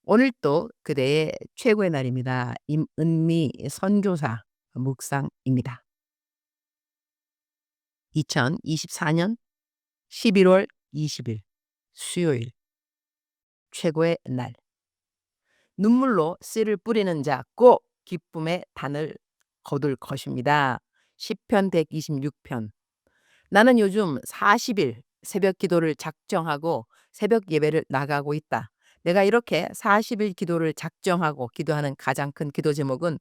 오늘 또 그대의 최고의 날입니다. 임은미 선교사 묵상입니다. 2024년 11월 20일 수요일 최고의 날. 눈물로 씨를 뿌리는 자 꼭 기쁨의 단을 거둘 것입니다. 시편 126편. 나는 요즘 40일 새벽 기도를 작정하고 새벽 예배를 나가고 있다. 내가 이렇게 40일 기도를 작정하고 기도하는 가장 큰 기도 제목은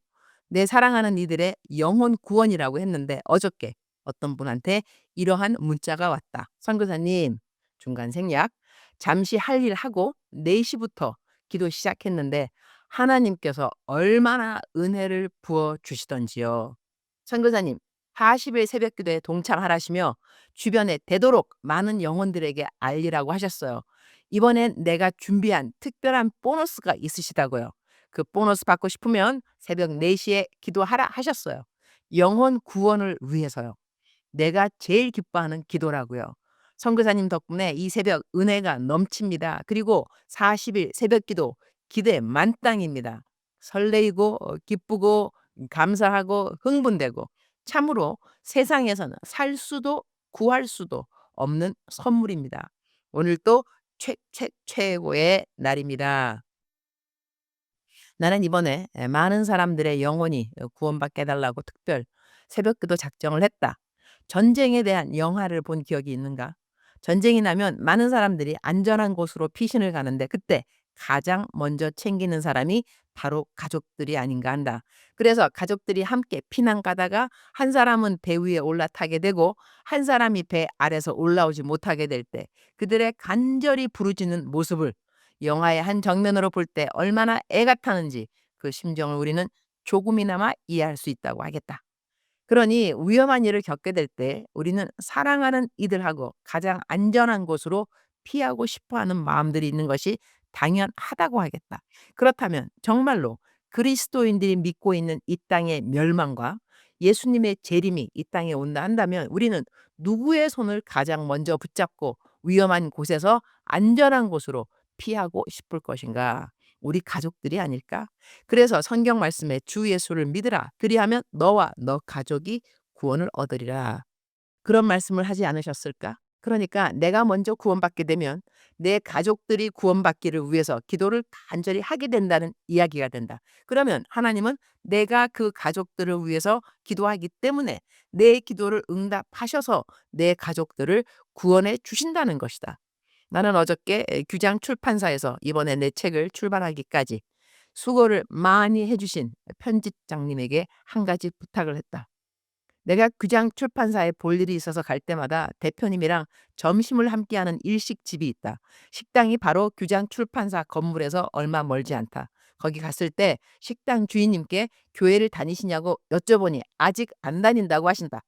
내 사랑하는 이들의 영혼 구원이라고 했는데 어저께 어떤 분한테 이러한 문자가 왔다. 선교사님, 중간 생략. 잠시 할 일 하고 4시부터 기도 시작했는데 하나님께서 얼마나 은혜를 부어 주시던지요. 선교사님, 40일 새벽 기도에 동참하라시며 주변에 되도록 많은 영혼들에게 알리라고 하셨어요. 이번엔 내가 준비한 특별한 보너스가 있으시다고요. 그 보너스 받고 싶으면 새벽 4시에 기도하라 하셨어요. 영혼 구원을 위해서요. 내가 제일 기뻐하는 기도라고요. 선교사님 덕분에 이 새벽 은혜가 넘칩니다. 그리고 40일 새벽 기도 기대 만땅입니다. 설레이고 기쁘고 감사하고 흥분되고 참으로 세상에서는 살 수도 구할 수도 없는 선물입니다. 오늘 또 최고의 날입니다. 나는 이번에 많은 사람들의 영혼이 구원받게 해 달라고 특별 새벽기도 작정을 했다. 전쟁에 대한 영화를 본 기억이 있는가? 전쟁이 나면 많은 사람들이 안전한 곳으로 피신을 가는데 그때 가장 먼저 챙기는 사람이 바로 가족들이 아닌가 한다. 그래서 가족들이 함께 피난 가다가 한 사람은 배 위에 올라타게 되고 한 사람이 배 아래서 올라오지 못하게 될 때 그들의 간절히 부르짖는 모습을 영화의 한 장면으로 볼 때 얼마나 애가 타는지 그 심정을 우리는 조금이나마 이해할 수 있다고 하겠다. 그러니 위험한 일을 겪게 될 때 우리는 사랑하는 이들하고 가장 안전한 곳으로 피하고 싶어 하는 마음들이 있는 것이 당연하다고 하겠다. 그렇다면 정말로 그리스도인들이 믿고 있는 이 땅의 멸망과 예수님의 재림이 이 땅에 온다 한다면 우리는 누구의 손을 가장 먼저 붙잡고 위험한 곳에서 안전한 곳으로 피하고 싶을 것인가? 우리 가족들이 아닐까? 그래서 성경 말씀에 주 예수를 믿으라. 그리하면 너와 너 가족이 구원을 얻으리라. 그런 말씀을 하지 않으셨을까? 그러니까 내가 먼저 구원받게 되면 내 가족들이 구원받기를 위해서 기도를 간절히 하게 된다는 이야기가 된다. 그러면 하나님은 내가 그 가족들을 위해서 기도하기 때문에 내 기도를 응답하셔서 내 가족들을 구원해 주신다는 것이다. 나는 어저께 규장 출판사에서 이번에 내 책을 출간하기까지 수고를 많이 해주신 편집장님에게 한 가지 부탁을 했다. 내가 규장 출판사에 볼 일이 있어서 갈 때마다 대표님이랑 점심을 함께하는 일식집이 있다. 식당이 바로 규장 출판사 건물에서 얼마 멀지 않다. 거기 갔을 때 식당 주인님께 교회를 다니시냐고 여쭤보니 아직 안 다닌다고 하신다.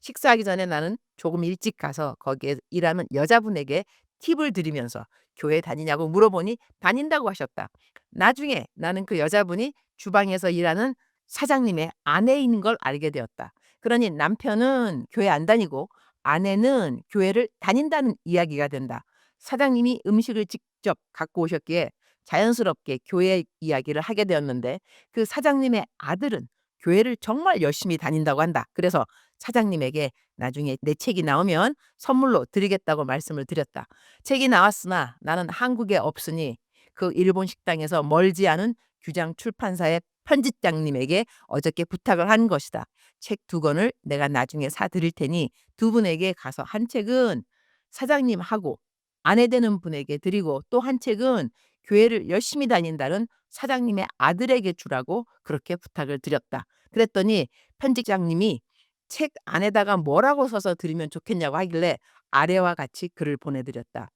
식사하기 전에 나는 조금 일찍 가서 거기에 일하는 여자분에게 팁을 드리면서 교회 다니냐고 물어보니 다닌다고 하셨다. 나중에 나는 그 여자분이 주방에서 일하는 사장님의 아내인 걸 알게 되었다. 그러니 남편은 교회 안 다니고 아내는 교회를 다닌다는 이야기가 된다. 사장님이 음식을 직접 갖고 오셨기에 자연스럽게 교회 이야기를 하게 되었는데 그 사장님의 아들은 교회를 정말 열심히 다닌다고 한다. 그래서 사장님에게 나중에 내 책이 나오면 선물로 드리겠다고 말씀을 드렸다. 책이 나왔으나 나는 한국에 없으니 그 일본 식당에서 멀지 않은 규장 출판사의 편집장님에게 어저께 부탁을 한 것이다. 책 2권을 내가 나중에 사 드릴 테니 두 분에게 가서 한 책은 사장님하고 아내 되는 분에게 드리고 또 한 책은 교회를 열심히 다닌다는 사장님의 아들에게 주라고 그렇게 부탁을 드렸다. 그랬더니 편집장님이 책 안에다가 뭐라고 써서 드리면 좋겠냐고 하길래 아래와 같이 글을 보내드렸다.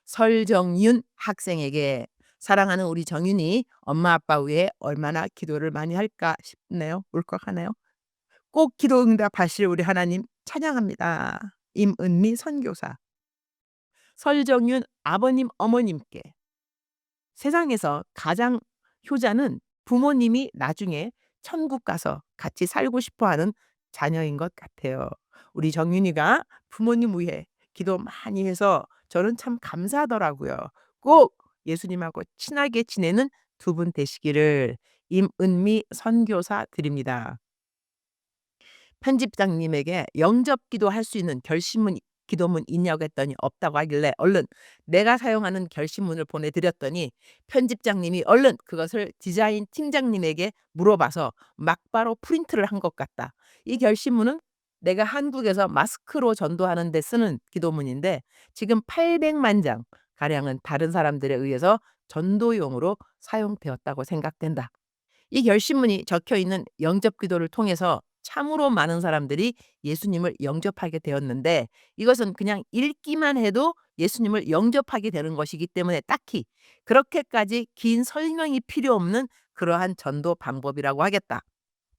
설정윤 학생에게 사랑하는 우리 정윤이 엄마 아빠 위해 얼마나 기도를 많이 할까 싶네요. 울컥하네요. 꼭 기도 응답하실 우리 하나님 찬양합니다. 임은미 선교사. 설정윤 아버님 어머님께 세상에서 가장 효자는 부모님이 나중에 천국 가서 같이 살고 싶어 하는 자녀인 것 같아요. 우리 정윤이가 부모님 위해 기도 많이 해서 저는 참 감사하더라고요. 꼭 예수님하고 친하게 지내는 두 분 되시기를 임은미 선교사 드립니다. 편집장님에게 영접 기도할 수 있는 결심문 기도문 있냐고 했더니 없다고 하길래 얼른 내가 사용하는 결심문을 보내드렸더니 편집장님이 얼른 그것을 디자인 팀장님에게 물어봐서 막바로 프린트를 한 것 같다. 이 결심문은 내가 한국에서 마스크로 전도하는 데 쓰는 기도문인데 지금 800만 장 가량은 다른 사람들에 의해서 전도용으로 사용되었다고 생각된다. 이 결심문이 적혀 있는 영접 기도를 통해서 참으로 많은 사람들이 예수님을 영접하게 되었는데 이것은 그냥 읽기만 해도 예수님을 영접하게 되는 것이기 때문에 딱히 그렇게까지 긴 설명이 필요 없는 그러한 전도 방법이라고 하겠다.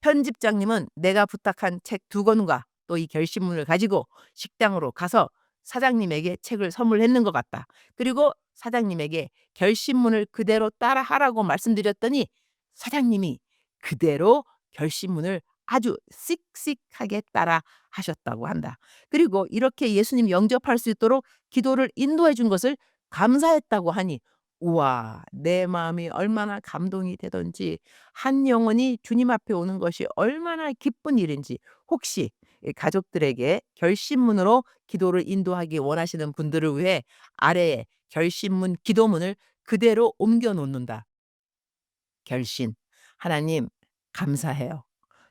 편집장님은 내가 부탁한 책 두 권과 또 이 결심문을 가지고 식당으로 가서 사장님에게 책을 선물했는 것 같다. 그리고 사장님에게 결심문을 그대로 따라하라고 말씀드렸더니 사장님이 그대로 결심문을 아주 씩씩하게 따라 하셨다고 한다. 그리고 이렇게 예수님 영접할 수 있도록 기도를 인도해 준 것을 감사했다고 하니 우와, 내 마음이 얼마나 감동이 되던지 한 영혼이 주님 앞에 오는 것이 얼마나 기쁜 일인지 혹시 이 가족들에게 결심문으로 기도를 인도하기 원하시는 분들을 위해 아래에 결심문 기도문을 그대로 옮겨 놓는다. 결심. 하나님, 감사해요.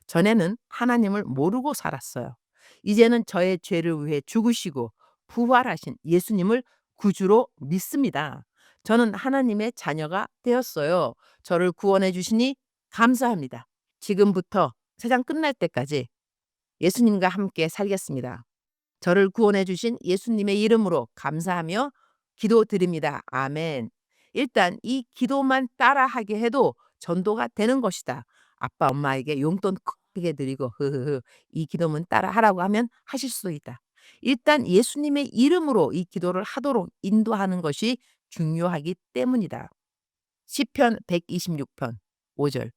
전에는 하나님을 모르고 살았어요. 이제는 저의 죄를 위해 죽으시고 부활하신 예수님을 구주로 믿습니다. 저는 하나님의 자녀가 되었어요. 저를 구원해 주시니 감사합니다. 지금부터 세상 끝날 때까지 예수님과 함께 살겠습니다. 저를 구원해 주신 예수님의 이름으로 감사하며 기도드립니다. 아멘. 일단 이 기도만 따라하게 해도 전도가 되는 것이다. 아빠 엄마에게 용돈 크게 드리고 흐흐흐 이 기도문 따라하라고 하면 하실 수 있다. 일단 예수님의 이름으로 이 기도를 하도록 인도하는 것이 중요하기 때문이다. 시편 126편 5절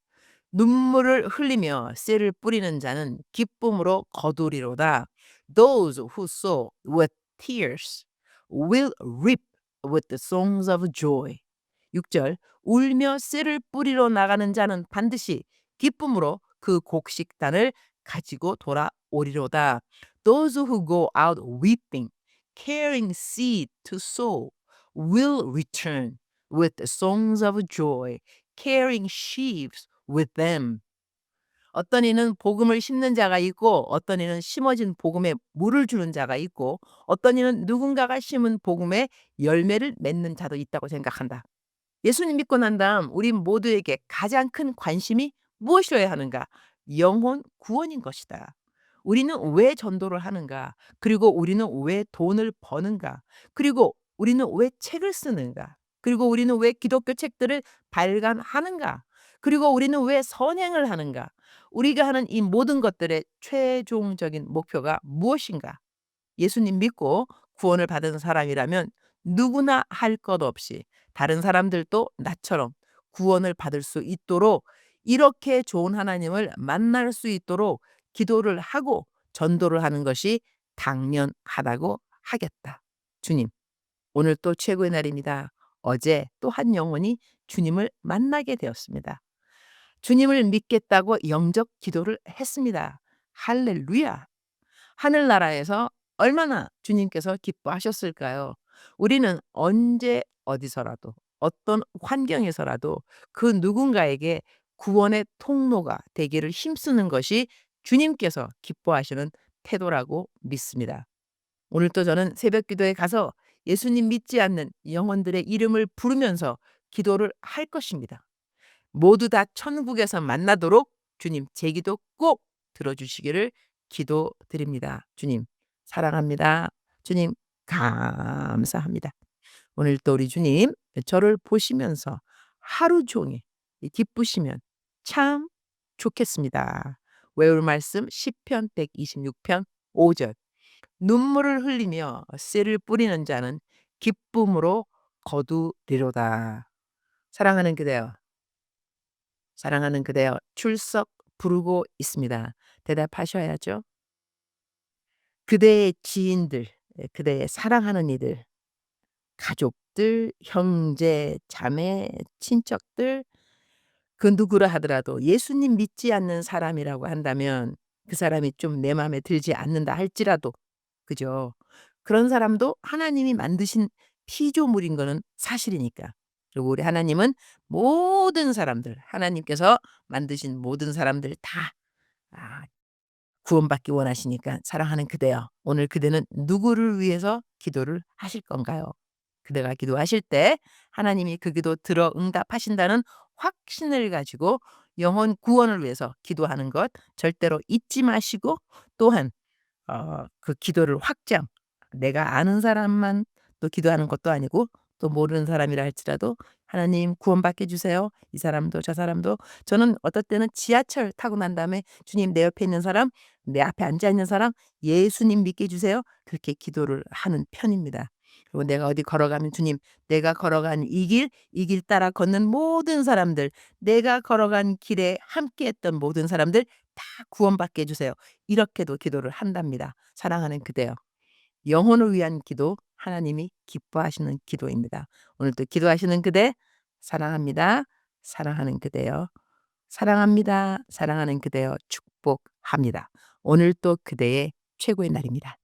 눈물을 흘리며 씨를 뿌리는 자는 기쁨으로 거두리로다. Those who sow with tears will reap with the songs of joy. 6절 울며 씨를 뿌리러 나가는 자는 반드시 기쁨으로 그 곡식단을 가지고 돌아오리로다. Those who go out weeping, carrying seed to sow, will return with the songs of joy, carrying sheaves with them. 어떤 이는 복음을 심는 자가 있고 어떤 이는 심어진 복음에 물을 주는 자가 있고 어떤 이는 누군가가 심은 복음에 열매를 맺는 자도 있다고 생각한다. 예수님 믿고 난 다음 우리 모두에게 가장 큰 관심이 무엇이어야 하는가? 영혼 구원인 것이다. 우리는 왜 전도를 하는가? 그리고 우리는 왜 돈을 버는가? 그리고 우리는 왜 책을 쓰는가? 그리고 우리는 왜 기독교 책들을 발간하는가? 그리고 우리는 왜 선행을 하는가? 우리가 하는 이 모든 것들의 최종적인 목표가 무엇인가? 예수님 믿고 구원을 받은 사람이라면 누구나 할 것 없이 다른 사람들도 나처럼 구원을 받을 수 있도록 이렇게 좋은 하나님을 만날 수 있도록 기도를 하고 전도를 하는 것이 당연하다고 하겠다. 주님, 오늘 또 최고의 날입니다. 어제 또 한 영혼이 주님을 만나게 되었습니다. 주님을 믿겠다고 영접 기도를 했습니다. 할렐루야. 하늘나라에서 얼마나 주님께서 기뻐하셨을까요? 우리는 언제 어디서라도 어떤 환경에서라도 그 누군가에게 구원의 통로가 되기를 힘쓰는 것이 주님께서 기뻐하시는 태도라고 믿습니다. 오늘 또 저는 새벽 기도에 가서 예수님 믿지 않는 영혼들의 이름을 부르면서 기도를 할 것입니다. 모두 다 천국에서 만나도록 주님 제 기도 꼭 들어주시기를 기도드립니다. 주님 사랑합니다. 주님 감사합니다. 오늘 또 우리 주님 저를 보시면서 하루 종일 기쁘시면 참 좋겠습니다. 외울 말씀 시편 126편 5절 눈물을 흘리며 씨를 뿌리는 자는 기쁨으로 거두리로다. 사랑하는 그대여 사랑하는 그대여 출석 부르고 있습니다. 대답하셔야죠. 그대의 지인들, 그대의 사랑하는 이들, 가족, 가족들, 형제, 자매, 친척들 그 누구라 하더라도 예수님 믿지 않는 사람이라고 한다면 그 사람이 좀 내 마음에 들지 않는다 할지라도 그죠? 그런 사람도 하나님이 만드신 피조물인 거는 사실이니까. 그리고 우리 하나님은 모든 사람들 하나님께서 만드신 모든 사람들 다 아 구원받기 원하시니까 사랑하는 그대여 오늘 그대는 누구를 위해서 기도를 하실 건가요? 그대가 기도하실 때 하나님이 그 기도 들어 응답하신다는 확신을 가지고 영혼 구원을 위해서 기도하는 것 절대로 잊지 마시고 또한 그 기도를 확장 내가 아는 사람만 또 기도하는 것도 아니고 또 모르는 사람이라 할지라도 "하나님 구원받게 해 주세요." 이 사람도 저 사람도 저는 어떨 때는 지하철 타고 난 다음에 "주님 내 옆에 있는 사람, 내 앞에 앉아 있는 사람 예수님 믿게 해 주세요." 그렇게 기도를 하는 편입니다. 그리고 내가 어디 걸어가면 "주님 내가 걸어간 이 길 따라 걷는 모든 사람들, 내가 걸어간 길에 함께했던 모든 사람들 다 구원받게 해 주세요." 이렇게도 기도를 한답니다. 사랑하는 그대여. 영혼을 위한 기도 하나님이 기뻐하시는 기도입니다. 오늘도 기도하시는 그대 사랑합니다. 사랑하는 그대여. 사랑합니다. 사랑하는 그대여 축복합니다. 오늘 또 그대의 최고의 날입니다.